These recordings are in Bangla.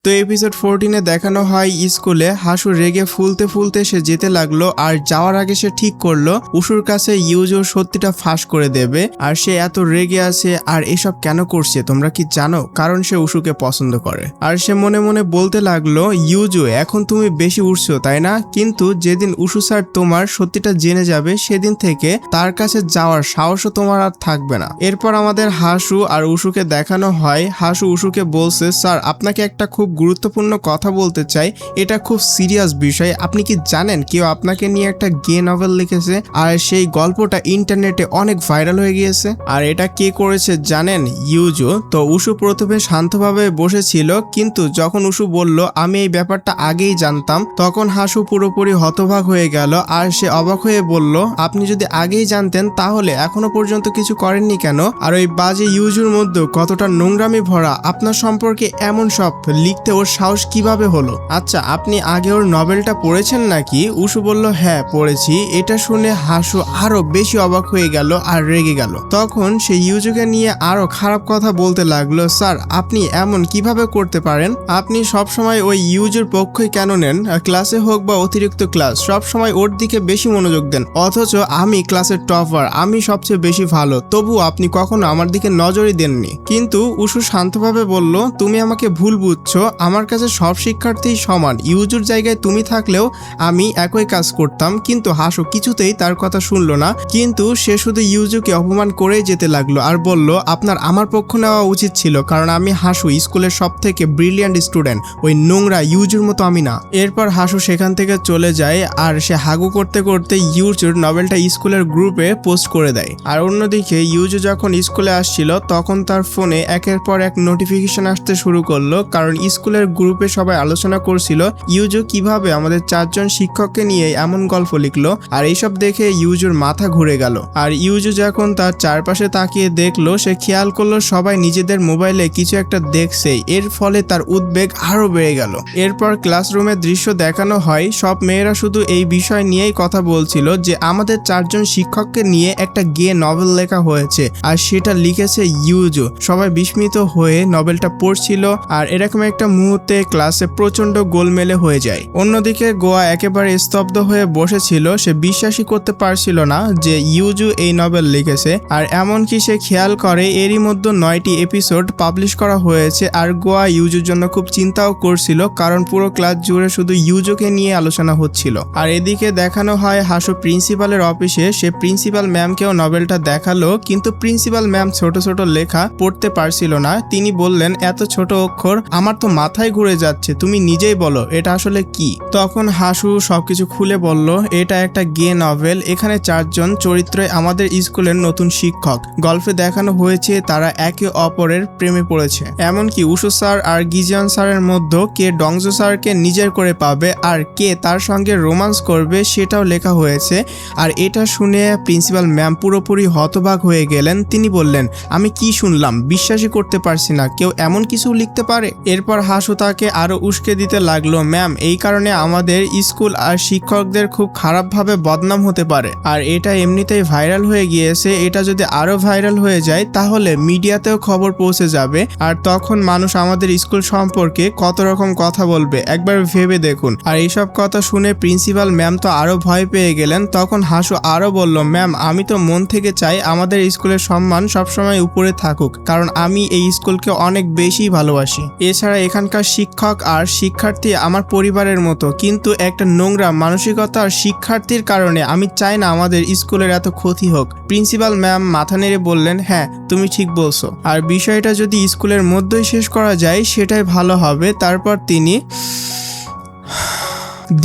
তো এপিসোড 14-এ দেখানো হয় স্কুলে হাসু রেগে ফুলতে ফুলতে সে যেতে লাগলো আর যাওয়ার আগে সে ঠিক করলো উশুর কাছে ইউজুর সত্যিটা ফাঁস করে দেবে। আর সে এত রেগে আছে আর এসব কেন করছে তোমরা কি জানো? কারণ সে উশুকে পছন্দ করে। আর সে মনে মনে বলতে লাগলো, ইউজু এখন তুমি বেশি উঠছো তাই না, কিন্তু যেদিন উশু স্যার তোমার সত্যিটা জেনে যাবে সেদিন থেকে তার কাছে যাওয়ার সাহসও তোমার আর থাকবে না। এরপর আমাদের হাসু আর উশুকে দেখানো হয়। হাসু উশুকে বলছে, স্যার আপনাকে একটা খুব গুরুত্বপূর্ণ কথা বলতে চাই, এটা খুব সিরিয়াস বিষয়। আপনি কি জানেন কেউ আপনাকে নিয়ে একটা গে নভেল লিখেছে আর সেই গল্পটা ইন্টারনেটে অনেক ভাইরাল হয়ে গিয়েছে। আর এটা কে করেছে জানেন? ইউজু। তো উশু প্রথমে শান্তভাবে বসেছিল, কিন্তু যখন উশু বলল আমি এই ব্যাপারটা আগেই জানতাম, তখন হাসু পুরোপুরি হতবাক হয়ে গেল। আর সে অবাক হয়ে বলল, আপনি যদি আগেই জানতেন তাহলে এখনো পর্যন্ত কিছু করেননি কেন? আর ওই বাজে ইউজুর মধ্যে কতটা নোংরামি ভরা, আপনার সম্পর্কে এমন সব লিখতে ওর সাহস কিভাবে হলো? আচ্ছা আপনি আগে ওর নভেলটা পড়েছেন নাকি? উশু বলল, হ্যাঁ পড়েছি। এটা শুনে হাসু আরো বেশি অবাক হয়ে গেল আর রেগে গেল। তখন সে ইউজুকে নিয়ে আরো খারাপ কথা বলতে লাগলো, স্যার আপনি এমন কিভাবে করতে পারেন? আপনি সবসময় ওই ইউজুর পক্ষই কেন নেন? ক্লাসে হোক বা অতিরিক্ত ক্লাস, সবসময় ওর দিকে বেশি মনোযোগ দেন, অথচ আমি ক্লাসের টপার, আমি সবচেয়ে বেশি ভালো, তবু আপনি কখনো আমার দিকে নজরই দেননি। কিন্তু উশু শান্তভাবে বলল, তুমি আমাকে ভুল বুঝছো, আমার কাছে সব শিক্ষার্থী সমান, ইউজুর জায়গায় তুমি থাকলেও আমি একই কাজ করতাম। কিন্তু হাসু কিছুতেই তার কথা শুনলো না, কিন্তু সে শুধু ইউজুকে অপমান করেই যেতে লাগলো আর বলল, আপনার আমার পক্ষ নেওয়া উচিত ছিল, কারণ আমি হাসু স্কুলের সব থেকে ব্রিলিয়ান্ট স্টুডেন্ট, ওই নোংরা ইউজুর মতো আমি না। এরপর হাসু সেখান থেকে চলে যায় আর সে হাগু করতে করতে ইউজুর নভেলটা স্কুলের গ্রুপে পোস্ট করে দেয়। আর অন্যদিকে ইউজু যখন স্কুলে আসছিল তখন তার ফোনে একের পর এক নোটিফিকেশন আসতে শুরু করলো, কারণ স্কুলের গ্রুপে সবাই আলোচনা করছিল ইউজু কিভাবে আমাদের 4 জন শিক্ষককে নিয়ে এমন গল্প লিখলো। আর এইসব দেখে ইউজুর মাথা ঘুরে গেল। আর ইউজু যখন তার চারপাশে তাকিয়ে দেখলো, সে খেয়াল করলো সবাই নিজেদের মোবাইলে কিছু একটা দেখছে, এর ফলে তার উদ্বেগ আরো বেড়ে গেল। এরপর ক্লাসরুমের দৃশ্য দেখানো হয়, সব মেয়েরা শুধু এই বিষয় নিয়েই কথা বলছিল যে আমাদের 4 জন শিক্ষককে নিয়ে একটা গে নভেল লেখা হয়েছে আর সেটা লিখেছে ইউজু। সবাই বিস্মিত হয়ে নভেলটা পড়ছিল আর এরকম একটা মুহূর্তে ক্লাসে প্রচন্ড গোলমেলে হয়ে যায়। অন্যদিকে গোয়া একেবারে স্তব্ধ হয়ে বসেছিল, সে বিশ্বাসই করতে পারছিল না যে ইউজু এই নভেল লিখেছে। আর এমনকি সে খেয়াল করে এরই মধ্যে 9টি এপিসোড পাবলিশ করা হয়েছে। আর গোয়া ইউজুর জন্য খুব চিন্তাও করছিল, কারণ পুরো ক্লাস জুড়ে শুধু ইউজুকে নিয়ে আলোচনা হচ্ছিল। আর এদিকে দেখানো হয় হাসু প্রিন্সিপালের অফিসে, সে প্রিন্সিপাল ম্যামকেও নভেলটা দেখালো, কিন্তু প্রিন্সিপাল ম্যাম ছোট ছোট লেখা পড়তে পারছিল না। তিনি বললেন, এত ছোট অক্ষর আমার তো মাথায় ঘুরে যাচ্ছে, তুমি নিজেই বলো এটা আসলে কি? তখন হাসু সবকিছু খুলে বলল, এটা একটা গে নভেল, এখানে 4 জন চরিত্রে আমাদের স্কুলের নতুন শিক্ষক। গল্পে দেখানো হয়েছে তারা একে অপরের প্রেমে পড়েছে, এমনকি উশু স্যার আর গিজিয়ান স্যারের মধ্যে কে ডংজো স্যারকে নিজের করে পাবে আর কে তার সঙ্গে রোমান্স করবে সেটাও লেখা হয়েছে। আর এটা শুনে প্রিন্সিপাল ম্যাম পুরোপুরি হতবাক হয়ে গেলেন। তিনি বললেন, আমি কি শুনলাম, বিশ্বাসই করতে পারছি না, কেউ এমন কিছু লিখতে পারে? এরপর হাসু তাকে আরো উস্কে দিতে লাগলো, ম্যাম এই কারণে আমাদের স্কুল আর শিক্ষকদের খুব খারাপভাবে বদনাম হতে পারে, আর এটা এমনিতেই ভাইরাল হয়ে গিয়েছে, এটা যদি আরো ভাইরাল হয়ে যায় তাহলে মিডিয়াতেও খবর পৌঁছে যাবে, আর তখন মানুষ আমাদের স্কুল সম্পর্কে কত রকম কথা বলবে, একবার ভেবে দেখুন। আর এইসব কথা শুনে প্রিন্সিপাল ম্যাম তো আরো ভয় পেয়ে গেলেন। তখন হাসু আরো বলল, ম্যাম আমি তো মন থেকে চাই আমাদের স্কুলের সম্মান সবসময় উপরে থাকুক, কারণ আমি এই স্কুলকে অনেক বেশি ভালোবাসি। এছাড়া এখানকার শিক্ষক আর শিক্ষার্থী আমার পরিবারের মতো, কিন্তু একটা নোংরা মানসিকতার শিক্ষার্থীর কারণে আমি চাই না আমাদের স্কুলের এত ক্ষতি হোক। প্রিন্সিপাল ম্যাম মাথা নেড়ে বললেন, হ্যাঁ তুমি ঠিক বলছো, আর বিষয়টা যদি স্কুলের মধ্যেই শেষ করা যায় সেটাই ভালো হবে। তারপর তিনি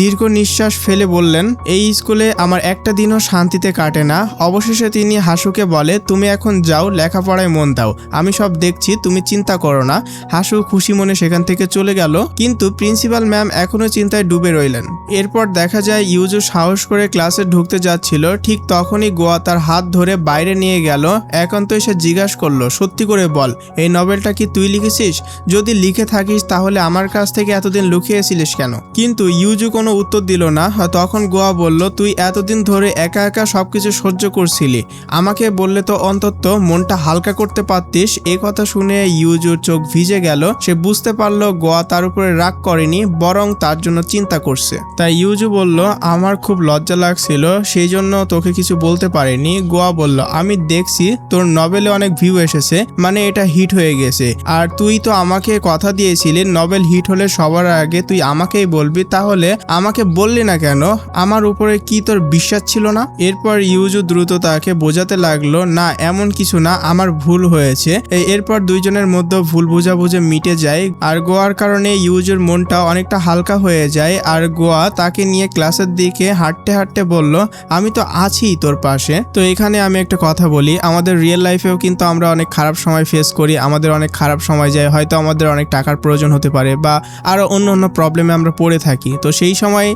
দীর্ঘ নিঃশ্বাস ফেলে বললেন, এই স্কুলে আমার একটা দিনও শান্তিতে কাটে না। অবশেষে তিনি হাসুকে বলে, তুমি এখন যাও, লেখাপড়ায় মন দাও, আমি সব দেখছি, তুমি চিন্তা করো না। হাসু খুশি মনে সেখান থেকে চলে গেল, কিন্তু প্রিন্সিপাল ম্যাম এখনো চিন্তায় ডুবে রইলেন। এরপর দেখা যায় ইউজু সাহস করে ক্লাসে ঢুকতে যাচ্ছিল, ঠিক তখনই গোয়া তার হাত ধরে বাইরে নিয়ে গেল। এখন তো এসে জিজ্ঞাসা করলো, সত্যি করে বল এই নভেলটা কি তুই লিখেছিস? যদি লিখে থাকিস তাহলে আমার কাছ থেকে এতদিন লুকিয়েছিলিস কেন? কিন্তু ইউজু কোনো উত্তর দিল না। তখন গোয়া বলল, তুই এতদিন ধরে একা একা সবকিছু সহ্য করছিলি, আমাকে বললে তো অন্তত মনটা হালকা করতে পারতিস। এই কথা শুনে ইউজুর চোখ ভিজে গেল। সে বুঝতে পারলো গোয়া তার উপরে রাগ করেনি, বরং তার জন্য চিন্তা করছে। তাই ইউজু বলল, আমার খুব লজ্জা লাগছিল, সেই জন্য তোকে কিছু বলতে পারিনি। গোয়া বলল, আমি দেখছি তোর নভেলে অনেক ভিউ এসেছে, মানে এটা হিট হয়ে গেছে, আর তুই তো আমাকে কথা দিয়েছিলি নভেল হিট হলে সবার আগে তুই আমাকেই বলবি, তাহলে আমাকে বললি না কেন? আমার উপরে কি তোর বিশ্বাস ছিল না? এরপর ইউজু দ্রুত তাকে বোঝাতে লাগলো, না এমন কিছু না, আমার ভুল হয়েছে। এরপর দুইজনের মধ্যে ভুল বোঝাবুঝি মিটে যায়, আর গোয়ার কারণে ইউজুর মনটা অনেকটা হালকা হয়ে যায়। আর গোয়া তাকে নিয়ে ক্লাসের দিকে হাঁটতে হাঁটতে বলল, আমি তো আছি তোর পাশে। তো এখানে আমি একটা কথা বলি, আমাদের রিয়েল লাইফেও কিন্তু আমরা অনেক খারাপ সময় ফেস করি, আমাদের অনেক খারাপ সময় যায়, হয়তো আমাদের অনেক টাকার প্রয়োজন হতে পারে বা আরো অন্য অন্য প্রবলেমে আমরা পড়ে থাকি। তো সেই সময়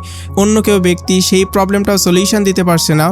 অন্য কেউ ব্যক্তি সেই প্রবলেমটা সলিউশন দিতে পারছে না,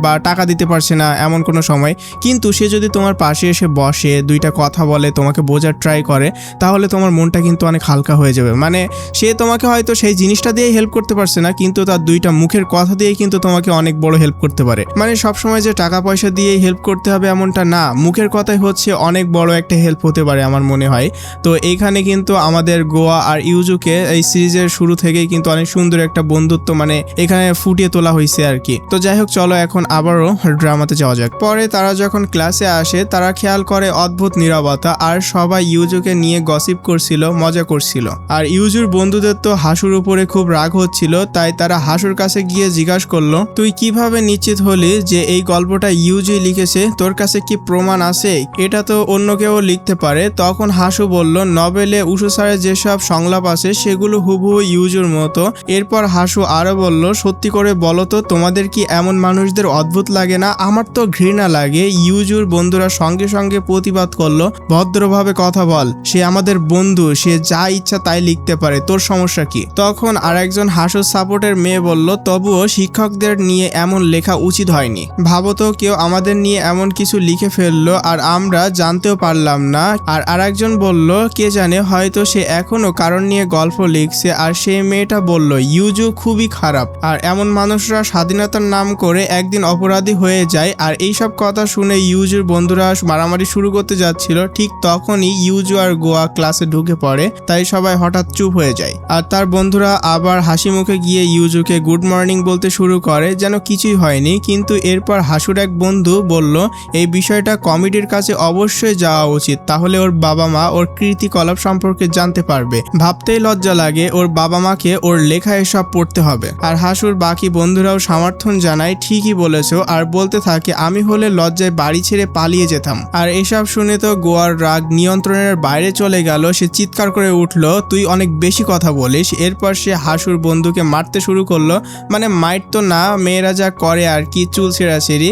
বা টাকা দিতে পারছে না এমন কোনো সময়, কিন্তু সে যদি তোমার পাশে এসে বসে, দুইটা কথা বলে, তোমাকে বোঝার ট্রাই করে, তাহলে তোমার মনটা কিন্তু অনেক হালকা হয়ে যাবে। মানে সে তোমাকে হয়তো সেই জিনিসটা দিয়েই হেল্প করতে পারছে না, কিন্তু তার দুইটা মুখের কথা দিয়েই কিন্তু তোমাকে অনেক বড় হেল্প করতে পারে। মানে সবসময় যে টাকা পয়সা দিয়েই হেল্প করতে হবে এমনটা না, মুখের কথাই হচ্ছে অনেক বড় একটা হেল্প হতে পারে আমার মনে হয়। তো এইখানে কিন্তু আমাদের গোয়া আর ইউজুকে এই সিরিজের শুরু থেকেই কিন্তু অনেক সুন্দর একটা বন্ধুত্ব মানে এখানে ফুটিয়ে তোলা হয়েছে আর কি। তো যাই হোক, চলো এখন আবারও ড্রামাতে যাওয়া যাক। পরে তারা যখন ক্লাসে আসে, তারা খেয়াল করে অদ্ভুত নীরবতা, আর সবাই ইউজুকে নিয়ে গসিপ করছিল, মজা করছিল। আর ইউজুর বন্ধুদের তো হাসুর উপরে খুব রাগ হচ্ছিল, তাই তারা হাসুর কাছে গিয়ে জিজ্ঞাসা করলো, তুই কিভাবে নিশ্চিত হলি যে এই গল্পটা ইউজুই লিখেছে? তোর কাছে কি প্রমাণ আছে? এটা তো অন্য কেউ লিখতে পারে। তখন হাসু বলল, নভেলে উশু স্যারের যেসব সংলাপ আছে সেগুলো হুবহু ইউজুর মতো। এরপর হাসু আরো বলল, সত্যি করে বলো তো, তোমাদের কি এমন মানুষদের অদ্ভুত লাগে না? আমার তো ঘৃণা লাগে। ইউজুর বন্ধুরা সঙ্গে সঙ্গে প্রতিবাদ করলো, ভদ্রভাবে কথা বল, সে আমাদের বন্ধু, সে যা ইচ্ছা তাই লিখতে পারে, তোর সমস্যা কি? তখন আরেকজন হাসুর সাপোর্টের মেয়ে বলল, তবুও শিক্ষকদের নিয়ে এমন লেখা উচিত হয়নি। ভাবো তো, কেউ আমাদের নিয়ে এমন কিছু লিখে ফেললো আর আমরা জানতেও পারলাম না। আর আরেকজন বলল, কে জানে, হয়তো সে এখনো কারণ নিয়ে গল্প লিখছে। আর সেই মেয়েটা বলল, ইউজু খুবই খারাপ, আর এমন মানুষরা স্বাধীনতার নাম করে একদিন অপরাধী হয়ে যায়। আর এইসব কথা শুনে ইউজুর বন্ধুরা মারামারি শুরু করতে যাচ্ছিল, ঠিক তখনই ইউজু আর গোয়া ক্লাসে ঢুকে পড়ে, তাই সবাই হঠাৎ চুপ হয়ে যায়। আর তার বন্ধুরা আবার হাসি মুখে গিয়ে ইউজুকে গুড মর্নিং বলতে শুরু করে, যেন কিছুই হয়নি। কিন্তু এরপর হাসুর এক বন্ধু বলল, এই বিষয়টা কমিটির কাছে অবশ্যই যাওয়া উচিত, তাহলে ওর বাবা মা ওর কীর্তিকলাপ সম্পর্কে জানতে পারবে। ভাবতেই লজ্জা লাগে, ওর বাবা মাকে ওর লেখা এসব পড়তে হবে। আর হাসুর বাকি বন্ধুরাও সমর্থন জানায়, ঠিকই বলেছো, আর বলতে থাকে, আমি হলে লজ্জায় বাড়ি ছেড়ে পালিয়ে যেতাম। আর এসব শুনে তো গোয়ার রাগ নিয়ন্ত্রণের বাইরে চলে গেল। সে চিৎকার করে উঠলো, তুই অনেক বেশি কথা বলিস। এরপর সে হাসুর বন্ধুকে মারতে শুরু করলো, মানে মাইট তো না, মেয়েরা যা করে আর কি, চুল ছেঁড়াছেড়ি।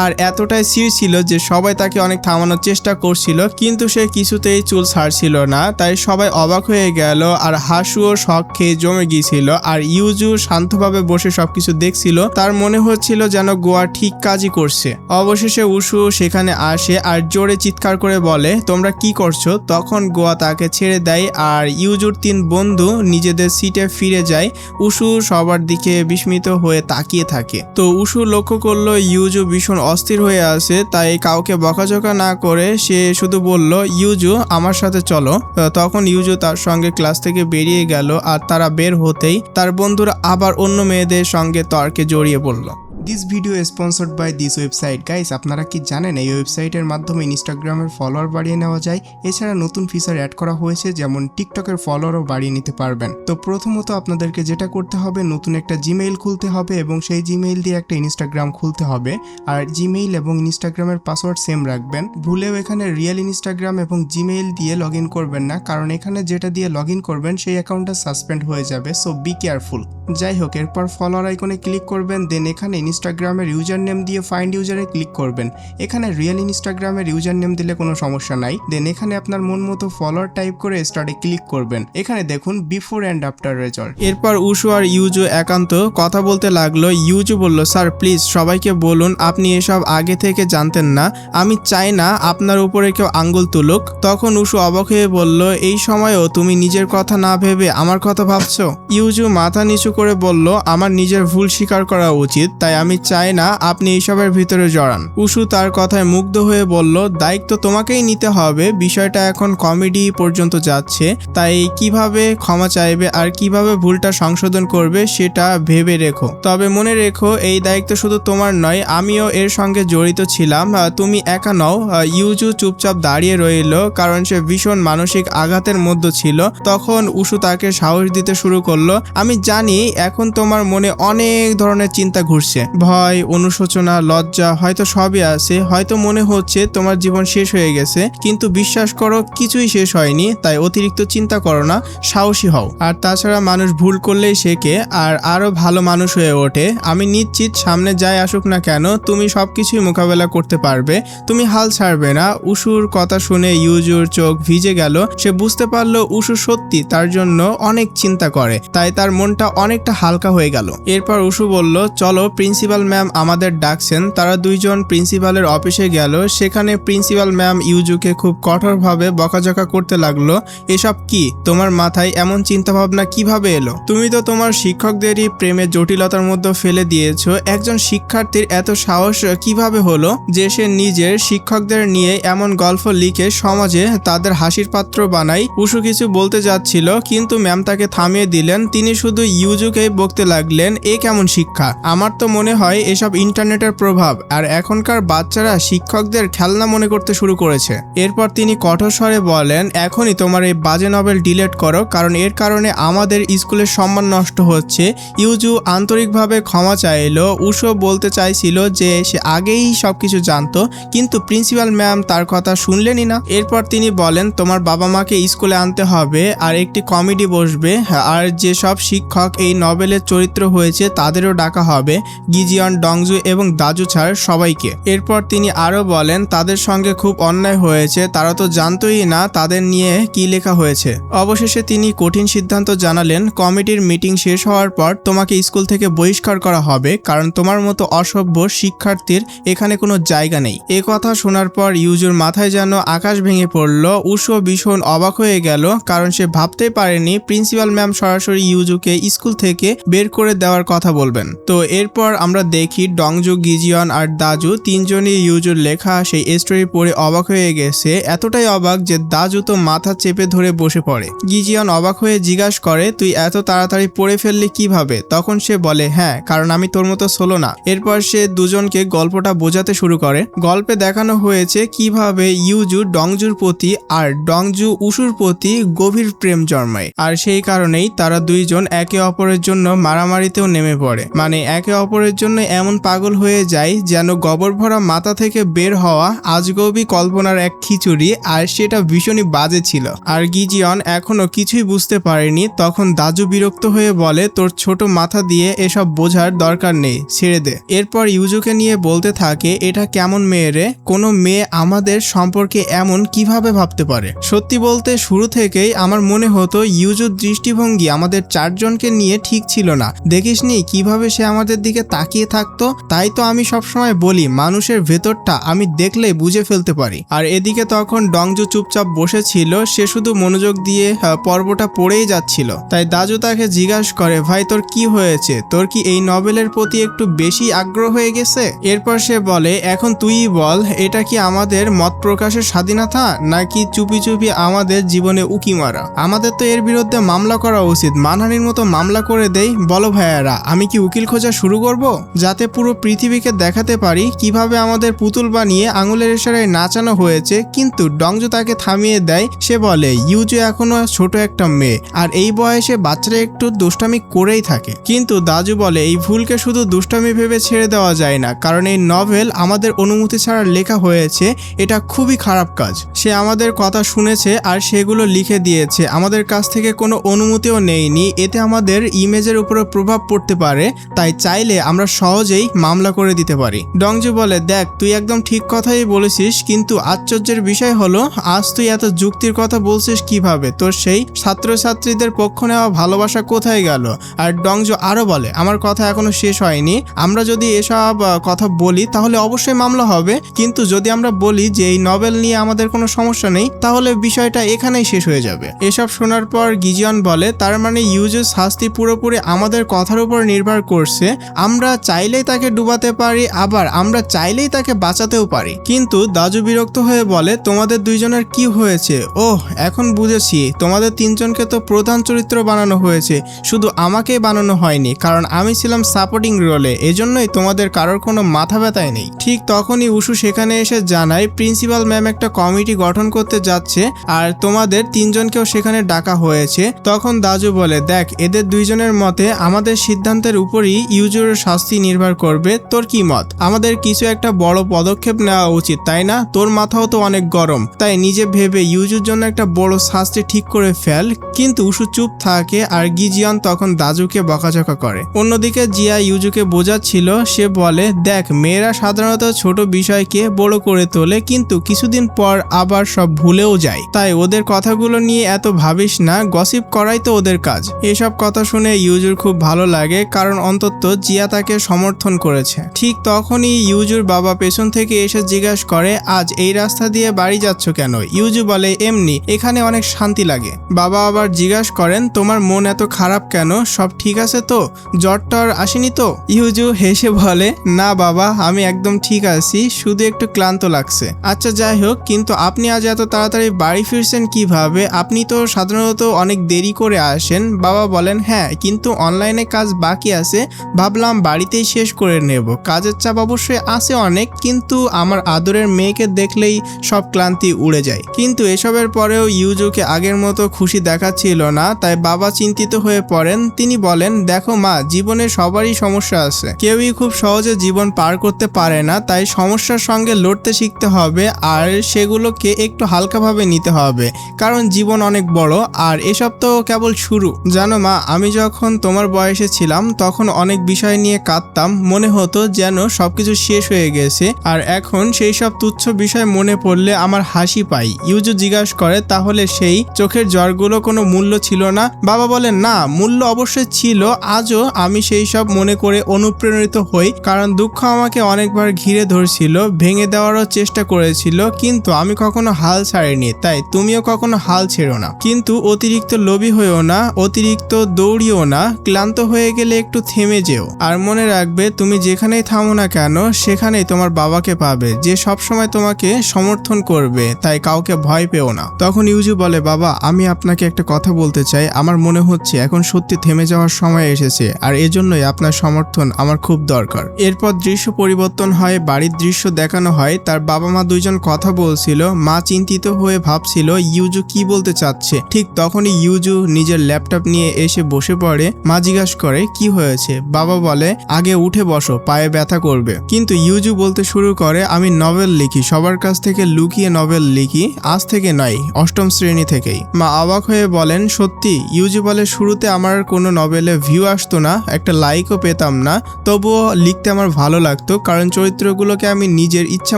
আর এতটাই সির ছিল যে সবাই তাকে অনেক থামানোর চেষ্টা করছিল, কিন্তু সে কিছুতেই চুল ছাড়ছিল না। তাই সবাই অবাক হয়ে গেল, আর হাসুও শখ খেয়ে জমে গিয়েছিল। আর ইউজু শান্তভাবে বসে সবকিছু দেখছিল, তার মনে হচ্ছিল যেন গোয়া ঠিক কাজই করছে। অবশেষে উশু সেখানে আসে আর জোরে চিৎকার করে বলে, তোমরা কি করছো? তখন গোয়া তাকে ছেড়ে দেয়, আর ইউজুর তিন বন্ধু নিজেদের সিটে ফিরে যায়। উশু সবার দিকে বিস্মিত হয়ে তাকিয়ে থাকে। তো উশু লক্ষ্য করলো ইউজু ভীষণ অস্থির হয়ে আছে, তাই কাউকে বকাঝকা না করে সে শুধু বলল, ইউজু আমার সাথে চলো। তখন ইউজু তার সঙ্গে ক্লাস থেকে বেরিয়ে গেল, আর তারা বের হতেই তার বন্ধুরা আবার অন্য মেয়েদের সঙ্গে তর্কে জড়িয়ে পড়ল। This video sponsored by this website. Guys, আপনারা কি জানেন এই ওয়েবসাইটের মাধ্যমে ইনস্টাগ্রামের ফলোয়ার বাড়িয়ে নেওয়া যায়? এছাড়া নতুন ফিচার অ্যাড করা হয়েছে, যেমন টিকটকের ফলোয়ারও বাড়িয়ে নিতে পারবেন। তো প্রথমত আপনাদেরকে যেটা করতে হবে, নতুন একটা জিমেইল খুলতে হবে এবং সেই জিমেইল দিয়ে একটা ইনস্টাগ্রাম খুলতে হবে। আর জিমেইল এবং ইনস্টাগ্রামের পাসওয়ার্ড সেম রাখবেন। ভুলেও এখানে রিয়েল ইনস্টাগ্রাম এবং জিমেইল দিয়ে লগ ইন করবেন না, কারণ এখানে যেটা দিয়ে লগ ইন করবেন সেই অ্যাকাউন্টটা সাসপেন্ড হয়ে যাবে, সো বি কেয়ারফুল। যাই হোক, এরপর ফলোয়ার আইকনে ক্লিক করবেন, দেন এখানে ইনস্টাগ্রামের ইউজার নেম দিয়ে ফাইন্ড ইউজারে ক্লিক করবেন। এখানে রিয়েল ইনস্টাগ্রামের ইউজার নেম দিলে কোনো সমস্যা নাই। দেন এখানে আপনার মন মতো ফলোয়ার টাইপ করে স্টার্টে ক্লিক করবেন। এখানে দেখুন বিফোর অ্যান্ড আফটার রেজাল্ট। এরপর উশু আর ইউজু একান্ত কথা বলতে লাগলো। ইউজু বলল, স্যার প্লিজ সবাইকে বলুন আপনি এসব আগে থেকে জানতেন না, আমি চাই না আপনার উপরে কেউ আঙ্গুল তুলুক। তখন উশু অবাক হয়ে বলল, এই সময়ও তুমি নিজের কথা না ভেবে আমার কথা ভাবছো? ইউজু মাথা নিচু করে বলল, আমার নিজের ভুল স্বীকার করা উচিত, তাই আমি চাই না আপনি এইসবের ভিতরে জড়ান। উশু তার কথায় মুগ্ধ হয়ে বলল, দায়িত্ব তোমাকেই নিতে হবে, বিষয়টা এখন কমেডি পর্যন্ত যাচ্ছে, তাই কিভাবে ক্ষমা চাইবে আর কিভাবে ভুলটা সংশোধন করবে সেটা ভেবে রেখো। তবে মনে রেখো এই দায়িত্ব শুধু তোমার নয়, আমিও এর সঙ্গে জড়িত ছিলাম, তুমি একা নও। ইউজু চুপচাপ দাঁড়িয়ে রইল, কারণ সে ভীষণ মানসিক আঘাতের মধ্যে ছিল। তখন উশু তাকে সাহস দিতে শুরু করলো, আমি জানি এখন তোমার মনে অনেক ধরনের চিন্তা ঘুরছে, ভয়, অনুশোচনা, লজ্জা, হয়তো সবই আছে। হয়তো মনে হচ্ছে তোমার জীবন শেষ হয়ে গেছে, কিন্তু বিশ্বাস করো কিছুই শেষ হয়নি। তাই অতিরিক্ত চিন্তা করো না, সাহসী হও। আর তাছাড়া মানুষ ভুল করলেই শেখে আর আরো ভালো মানুষ হয়ে ওঠে। আমি নিশ্চিত সামনে যাই আসুক না কেন তুমি সবকিছুই মোকাবেলা করতে পারবে, তুমি হাল ছাড়বে না। উশুর কথা শুনে ইউজুর চোখ ভিজে গেল। সে বুঝতে পারলো উশু সত্যি তার জন্য অনেক চিন্তা করে, তাই তার মনটা অনেকটা হালকা হয়ে গেল। এরপর উশু বলল, চলো প্রিন্সিপাল ম্যাম আমাদের ডাকছেন। তারা দুইজন প্রিন্সিপালের অফিসে গেল। সেখানে প্রিন্সিপাল ম্যাম ইউজুকে খুব কঠোরভাবে বকাঝকা করতে লাগলো। এসব কি, তোমার মাথায় এমন চিন্তা ভাবনা কিভাবে এলো? তুমি তো তোমার শিক্ষকদেরই প্রেমের জটিলতার মধ্যে ফেলে দিয়েছো। একজন শিক্ষার্থীর এত সাহস কিভাবে হলো যে সে নিজের শিক্ষকদের নিয়ে এমন গল্প লিখে সমাজে তাদের হাসির পাত্র বানায়? উশু কিছু বলতে যাচ্ছিল, কিন্তু ম্যাম তাকে থামিয়ে দিলেন। তিনি শুধু ইউজুকেই বকতে লাগলেন, এ কেমন শিক্ষা? আমার তো মনে হয় এসব ইন্টারনেটের প্রভাব, আর এখনকার বাচ্চারা শিক্ষকদের খেলনা মনে করতে শুরু করেছে। এরপর তিনি কঠোর স্বরে বলেন, এখনই তোমার এই বাজে নভেল ডিলিট করো, কারণ এর কারণে আমাদের স্কুলের সম্মান নষ্ট হচ্ছে। ইউজু আন্তরিকভাবে ক্ষমা চাইল। উশু বলতে চাইছিল যে সে আগেই সবকিছু জানতো, কিন্তু প্রিন্সিপাল ম্যাম তার কথা শুনলেনই না। এরপর তিনি বলেন, তোমার বাবা মাকে স্কুলে আনতে হবে আর একটি কমিটি বসবে, আর যেসব শিক্ষক এই নভেলের চরিত্র হয়েছে তাদেরও ডাকা হবে, গিজিয়ন, ডংজু এবং দাজু ছাড় সবাইকে। এরপর তিনি আরো বলেন, তাদের সঙ্গে খুব অন্যায় হয়েছে, তারা তো জানতোই না তাদের নিয়ে কি লেখা হয়েছে। অবশেষে তিনি কঠিন সিদ্ধান্ত জানালেন, কমিটির মিটিং শেষ হওয়ার পর তোমাকে স্কুল থেকে বহিষ্কার করা হবে, কারণ তোমার মতো অসভ্য শিক্ষার্থীর এখানে কোনো জায়গা নেই। এ কথা শোনার পর ইউজুর মাথায় যেন আকাশ ভেঙে পড়ল। উশু ভীষণ অবাক হয়ে গেল, কারণ সে ভাবতেই পারেনি প্রিন্সিপাল ম্যাম সরাসরি ইউজুকে স্কুল থেকে বের করে দেওয়ার কথা বলবেন। তো এরপর আমরা দেখি ডংজু, গিজিয়ন আর দাজু তিনজনই ইউজুর লেখা সেই স্টোরি পড়ে অবাক হয়ে গেছে। এতটাই অবাক যে দাজু তো মাথা চেপে ধরে বসে পড়ে। গিজিয়ন অবাক হয়ে জিজ্ঞাসা করে, তুই এত তাড়াতাড়ি পড়ে ফেললি কিভাবে? তখন সে বলে, হ্যাঁ, কারণ আমি তোর মতো সোলো না। এরপর সে দুজনকে গল্পটা বোঝাতে শুরু করে। গল্পে দেখানো হয়েছে কিভাবে ইউজু ডংজুর প্রতি আর ডংজু উশুর প্রতি গভীর প্রেম জন্মায়, আর সেই কারণেই তারা দুইজন একে অপরের জন্য মারামারিতেও নেমে পড়ে। মানে একে অপরের জন্য এমন পাগল হয়ে যায় যেন গোবর ভরা মাথা থেকে বের হওয়া আজগবি কল্পনার এক খিচুড়ি, আর সেটা ভীষণই বাজে ছিল। আর গিজিয়ন এখনো কিছুই বুঝতে পারেনি। তখন দাজু বিরক্ত হয়ে বলে, তোর ছোট মাথা দিয়ে এসব বোঝার দরকার নেই, ছেড়ে দে। এরপর ইউজুকে নিয়ে বলতে থাকে, এটা কেমন মেয়ে রে? কোনো মেয়ে আমাদের সম্পর্কে এমন কিভাবে ভাবতে পারে? সত্যি বলতে শুরু থেকেই আমার মনে হতো ইউজুর দৃষ্টিভঙ্গি আমাদের চারজনকে নিয়ে ঠিক ছিল না। দেখিসনি কিভাবে সে আমাদের দিকে তাকিয়ে থাকতো? তাই তো আমি সবসময় বলি মানুষের ভেতরটা আমি দেখলেই বুঝে ফেলতে পারি। আর এদিকে তখন ডংজু চুপচাপ বসেছিল, সে শুধু মনোযোগ দিয়ে পর্বটা পড়েই যাচ্ছিল। তাই দাজু তাকে জিজ্ঞাসা করে, ভাই তোর কি হয়েছে? তোর কি এই নভেলের প্রতি একটু বেশি আগ্রহ হয়ে গেছে? এরপর সে বলে, এখন তুই বল, এটা কি আমাদের মত প্রকাশের স্বাধীনতা নাকি চুপি চুপি আমাদের জীবনে উকি মারা? আমাদের তো এর বিরুদ্ধে মামলা করা উচিত, মানহানির মতো মামলা করে দেই। বলো ভাইয়ারা, আমি কি উকিল খোঁজা শুরু করব, যাতে পুরো পৃথিবীকে দেখাতে পারি কিভাবে আমাদের পুতুল বানিয়ে আঙুলের ইশারায় নাচানো হয়েছে? কিন্তু ডংজু তাকে থামিয়ে দেয়। সে বলে, ইউজু এখনো ছোট একটা মেয়ে, আর এই বয়সে বাচ্চারা একটু দুষ্টামি করেই থাকে। কিন্তু দাজু বলে, এই ভুলকে শুধু দুষ্টামি ভেবে ছেড়ে দেওয়া যায় না, কারণ এই নভেল আমাদের অনুমতি ছাড়া লেখা হয়েছে, এটা খুবই খারাপ কাজ। সে আমাদের কথা শুনেছে আর সেগুলো লিখে দিয়েছে, আমাদের কাছ থেকে কোনো অনুমতিও নেয়নি। এতে আমাদের ইমেজের উপরে প্রভাব পড়তে পারে, তাই চাইলে আমরা আমরা সহজেই মামলা করে দিতে পারি। ডংজু বলে, দেখ তুই একদম ঠিক কথাই বলেছিস, কিন্তু আশ্চর্যের বিষয় হলো আজ তুই এত যুক্তির কথা বলছিস কিভাবে? তোর সেই ছাত্রছাত্রীদের পক্ষ নেওয়া ভালোবাসা কোথায় গেল? আর ডংজু আরো বলে, আমার কথা এখনো শেষ হয়নি। আমরা যদি এসব কথা বলি তাহলে অবশ্যই মামলা হবে, কিন্তু যদি আমরা বলি যে এই নভেল নিয়ে আমাদের কোনো সমস্যা নেই তাহলে বিষয়টা এখানেই শেষ হয়ে যাবে। এসব শোনার পর গিজিয়ন বলে, তার মানে ইউজুর শাস্তি পুরোপুরি আমাদের কথার উপর নির্ভর করছে। আমরা চাইলেই তাকে ডুবাতে পারি, আবার আমরা চাইলেই তাকে বাঁচাতেও পারি। কিন্তু দাজু বিরক্ত হয়ে বলে, তোমাদের দুইজনের কি হয়েছে? ওহ, এখন বুঝেছি, তোমাদের তিনজনকে তো প্রধান চরিত্র বানানো হয়েছে, শুধু আমাকেই বানানো হয়নি, কারণ আমি ছিলাম সাপোর্টিং রোলে, এজন্যই তোমাদের কারোর কোনো মাথা ব্যথায় নেই। ঠিক তখনই উশু সেখানে এসে জানায় প্রিন্সিপাল ম্যাম একটা কমিটি গঠন করতে যাচ্ছে আর তোমাদের তিনজনকেও সেখানে ডাকা হয়েছে। তখন দাজু বলে, দেখ এদের দুইজনের মতে আমাদের সিদ্ধান্তের উপরই ইউজুর শাস্তি নির্ভর করবে। তোর কি মত? আমাদের কিছু একটা বড় পদক্ষেপ নেওয়া উচিত, তাই না? তোর মাথাও তো অনেক গরম, তাই নিজে ভেবে ইউজুর জন্য একটা বড় শাস্তি ঠিক করে ফেল। কিন্তু উশু চুপ থাকে আর গিজিয়ন তখন দাজুকে বকাঝকা করে। অন্যদিকে জিয়া ইউজুকে বোঝাচ্ছিল, সে বলে, দেখ মেয়েরা সাধারণত ছোট বিষয়কে বড় করে তোলে, কিন্তু কিছুদিন পর আবার সব ভুলেও যায়, তাই ওদের কথাগুলো নিয়ে এত ভাবিস না, গসিপ করাই তো ওদের কাজ। এসব কথা শুনে ইউজুর খুব ভালো লাগে, কারণ অন্তত জিয়া তাকে সমর্থন করেছে। ঠিক তখনই ইউজুর বাবা পেছন থেকে এসে জিজ্ঞাসা করে, আজ এই রাস্তা দিয়ে বাড়ি যাচ্ছ কেন? ইউজু বলে, এমনি, এখানে অনেক শান্তি লাগে। বাবা আবার জিজ্ঞাসা করেন, তোমার মন এত খারাপ কেন? সব ঠিক আছে তো? জ্বর টর আসেনি তো? ইউজু হেসে বলে, না বাবা, আমি একদম ঠিক আছি, শুধু একটু ক্লান্ত লাগছে। আচ্ছা যাই হোক, কিন্তু আপনি আজ এত তাড়াতাড়ি বাড়ি ফিরছেন কিভাবে? আপনি তো সাধারণত অনেক দেরি করে আসেন। বাবা বলেন, হ্যাঁ, কিন্তু অনলাইনে কাজ বাকি আছে, ভাবলাম বাড়িতেই শেষ করে নেব। কাজের চাপ অবশ্যই আছে অনেক, কিন্তু আমার আদরের মেয়েকে দেখলেই সব ক্লান্তি উড়ে যায়। কিন্তু এসবের পরেও ইউজুকে আগের মতো খুশি দেখাচ্ছিল না, তাই বাবা চিন্তিত হয়ে পড়েন। তিনি বলেন, দেখো মা, জীবনে সবারই সমস্যা আছে, কেউই খুব সহজে জীবন পার করতে পারে না, তাই সমস্যার সঙ্গে লড়তে শিখতে হবে আর সেগুলোকে একটু হালকাভাবে নিতে হবে, কারণ জীবন অনেক বড় আর এসব তো কেবল শুরু। জানো মা, আমি যখন তোমার বয়সে ছিলাম তখন অনেক বিষয় নিয়ে কাঁদতাম, মনে হতো যেন সবকিছু শেষ হয়ে গেছে, আর এখন সেই সব তুচ্ছ বিষয় মনে পড়লে আমার হাসি পাই। ইউজু জিজ্ঞাসা করে, তাহলে সেই চোখের জ্বরগুলো কোনো মূল্য ছিল না? বাবা বলেন, না, মূল্য অবশ্যই ছিল। আজও আমি সেই সব মনে করে অনুপ্রেরিত হই, কারণ দুঃখ আমাকে অনেকবার ঘিরে ধরছিল, ভেঙে দেওয়ারও চেষ্টা করেছিল, কিন্তু আমি কখনো হাল ছাড়িনি, তাই তুমিও কখনো হাল ছেড়ো না। কিন্তু অতিরিক্ত লোভী হয়েও না, অতিরিক্ত দৌড়িও না, ক্লান্ত হয়ে গেলে একটু থেমে যেও, আর মনে রাখবে তুমি যেখানেই থামো না কেন সেখানেই তোমার বাবাকে পাবে, যে সবসময় তোমাকে সমর্থন করবে, তাই কাউকে ভয় পেও না। তখন ইউজু বলে, বাবা, আমি আপনাকে একটা কথা বলতে চাই, আমার মনে হচ্ছে এখন সত্যি থেমে যাওয়ার সময় এসেছে, আর এজন্যই আপনার সমর্থন আমার খুব দরকার। এরপর দৃশ্য পরিবর্তন হয়, বাড়ির দৃশ্য দেখানো হয়। তার বাবা মা দুইজন কথা বলছিল, মা চিন্তিত হয়ে ভাবছিল ইউজু কি বলতে চাচ্ছে। ঠিক তখনই ইউজু নিজের ল্যাপটপ নিয়ে এসে বসে পড়ে। মা জিজ্ঞাসা করে, কি হয়েছে? বাবা বলে, আগে উঠে বসো, পায়ে ব্যথা করবে। কিন্তু ইউজু বলতে শুরু করে, আমি নভেল লিখি, সবার কাছ থেকে লুকিয়ে নভেল লিখি, আজ থেকে নয়, অষ্টম শ্রেণী থেকেই। মা অবাক হয়ে বলেন, সত্যি? ইউজু বলে, শুরুতে আমার কোনো নভেলে ভিউ আসতো না, একটা লাইকও পেতাম না, তবুও লিখতে আমার ভালো লাগতো, কারণ চরিত্রগুলোকে আমি নিজের ইচ্ছা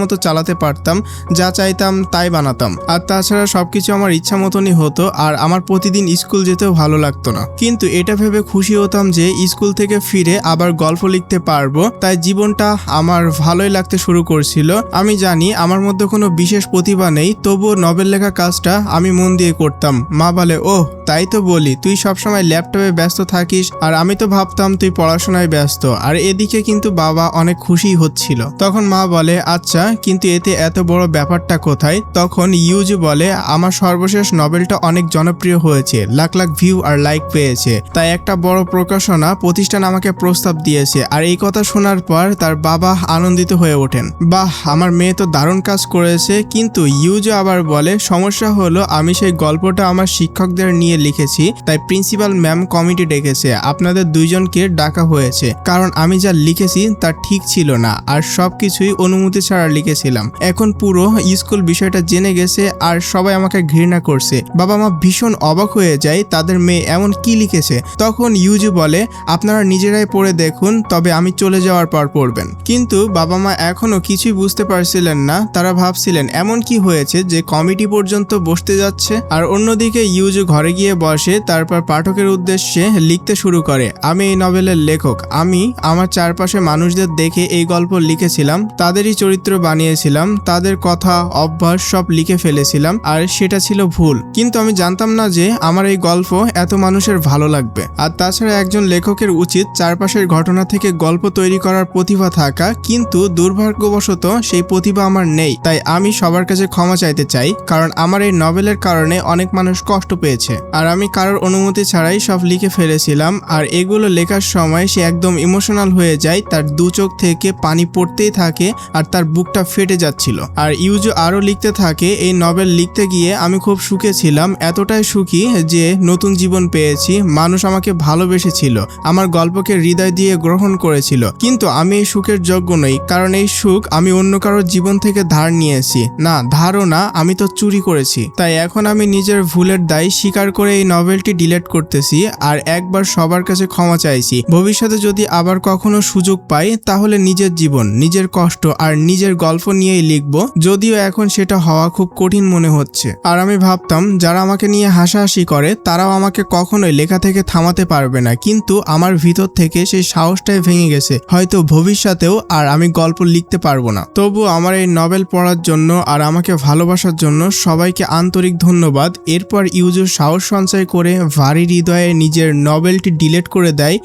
মতো চালাতে পারতাম, যা চাইতাম তাই বানাতাম, আর তাছাড়া সবকিছু আমার ইচ্ছা মতনই হতো, আর আমার প্রতিদিন স্কুল যেতেও ভালো লাগতো না। কিন্তু এটা ভেবে খুশি হতাম যে স্কুল থেকে ফিরে আবার গল্প লিখতে পারবো, তাই জীবনটা আমার ভালোই লাগতে শুরু করছিল। আমি জানি আমার মধ্যে কোনো বিশেষ প্রতিভা নেই, তবুও নভেল লেখা কাজটা আমি মন দিয়ে করতাম। মা বলে, ওহ তাই তো বলি, তুই সবসময় ল্যাপটপে ব্যস্ত থাকিস, আর আমি তো ভাবতাম তুই পড়াশোনায় ব্যস্ত। আর এদিকে কিন্তু বাবা অনেক খুশি হচ্ছিল। তখন মা বলে, আচ্ছা, কিন্তু এতে এত বড় ব্যাপারটা কোথায়? তখন ইউজু বলে, আমার সর্বশেষ নভেলটা অনেক জনপ্রিয় হয়েছে, লাখ লাখ ভিউ আর লাইক পেয়েছে, তাই একটা বড় প্রকাশনা প্রতিষ্ঠান আমাকে প্রস্তাব দিয়েছে। আর এই কথা শোনার পর তার বাবা আনন্দিত হয়ে ওঠেন, বাহ, আমার মেয়ে তো দারুণ কাজ করেছে। কিন্তু ইউজু আবার বলে, সমস্যা হলো আমি সেই গল্পটা আমার শিক্ষকদের নিয়ে লিখেছি, তাই প্রিন্সিপাল ম্যাম কমিটি ডেকেছে, আপনাদের দুইজনকে ডাকা হয়েছে, কারণ আমি যা লিখেছি তা ঠিক ছিল না, আর সবকিছুই অনুমতি ছাড়া লিখেছিলাম। এখন পুরো স্কুল বিষয়টা জেনে গেছে আর সবাই আমাকে ঘৃণা করছে। বাবা মা ভীষণ অবাক হয়ে যায়, তাদের মেয়ে এমন কি লিখেছে। তখন ইউজু বলে, আপনারা নিজেরাই পড়ে দেখুন, রাখুন, তবে আমি চলে যাওয়ার পর পড়বেন। কিন্তু বাবা মা এখনো কিছুই বুঝতে পারছিলেন না। তারা ভাবছিলেন এমন কি হয়েছে যে কমিটি পর্যন্ত বসতে যাচ্ছে। আর অন্যদিকে ইউজু ঘরে গিয়ে বসে, তারপর পাঠকের উদ্দেশ্যে লিখতে শুরু করে, আমি এই নভেলের লেখক। আমি আমার চারপাশে মানুষদের দেখে এই গল্প লিখেছিলাম, তাদেরই চরিত্র বানিয়েছিলাম, তাদের কথা অভ্যাস সব লিখে ফেলেছিলাম, আর সেটা ছিল ভুল। কিন্তু আমি জানতাম না যে আমার এই গল্প এত মানুষের ভালো লাগবে। আর তাছাড়া একজন লেখকের উচিত চারপাশের ঘটনা থেকে গল্প তৈরি করার প্রতিভা থাকা, কিন্তু দুর্ভাগ্যবশত সেই প্রতিভা আমার নেই। তাই আমি সবার কাছে ক্ষমা চাইতে চাই, কারণ আমার এই নভেলের কারণে অনেক মানুষ কষ্ট পেয়েছে। আর আমি কারোর অনুমতি ছাড়াই সব লিখে ফেলেছিলাম। আর এগুলো লেখার সময় সে একদম ইমোশনাল হয়ে যায়, তার দু চোখ থেকে পানি পড়তেই থাকে আর তার বুকটা ফেটে যাচ্ছিল। আর ইউজু আরো লিখতে থাকে, এই নভেল লিখতে গিয়ে আমি খুব সুখে ছিলাম, এতটাই সুখী যে নতুন জীবন পেয়েছি। মানুষ আমাকে ভালোবেসেছিল, আমার গল্পকে হৃদয় দিয়ে গ্রহণ করেছিল। কিন্তু আমি এই সুখের যোগ্য নই, কারণ এই সুখ আমি অন্য কারোর জীবন থেকে ধার নিয়েছি। না, ধারও না, আমি তো চুরি করেছি। তাই এখন আমি নিজের ভুলের দায় স্বীকার করে এই নভেলটি ডিলিট করতেছি আর একবার সবার কাছে ক্ষমা চাইছি। ভবিষ্যতে যদি আবার কখনো সুযোগ পাই তাহলে নিজের জীবন, নিজের কষ্ট আর নিজের গল্প নিয়েই লিখবো, যদিও এখন সেটা হওয়া খুব কঠিন মনে হচ্ছে। আর আমি ভাবতাম যারা আমাকে নিয়ে হাসাহাসি করে তারাও আমাকে কখনোই লেখা থেকে থামাতে পারবে না, কিন্তু আমার ভিতর থেকে সেই সাহসটাই ভেঙে গেছে। হয়তো ভবিষ্যতেও আর আমি গল্প লিখতে পারবো না। তবু আমার এই নভেল পড়ার জন্য আর আমাকে ভালোবাসার জন্য সবাইকে আন্তরিক ধন্যবাদ। এরপর ইউজু সাহস সঞ্চয় করে ভারী হৃদয়ে নিজের নভেলটি ডিলিট করে দেয়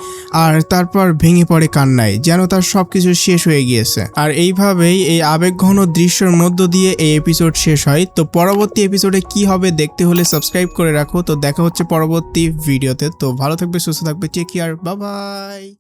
আর তারপর ভেঙে পড়ে কান্নায়, যেন তার সবকিছু শেষ হয়ে গিয়েছে। আর এইভাবেই এই আবেগঘন দৃশ্যের মধ্য দিয়ে এই এপিসোড শেষ হয়। তো পরবর্তী এপিসোডে কি হবে দেখতে হলে সাবস্ক্রাইব করে রাখো। তো দেখা হচ্ছে পরবর্তী ভিডিওতে। তো ভালো থাকবে, সুস্থ থাকবে, টেক কেয়ার, বাই বাই।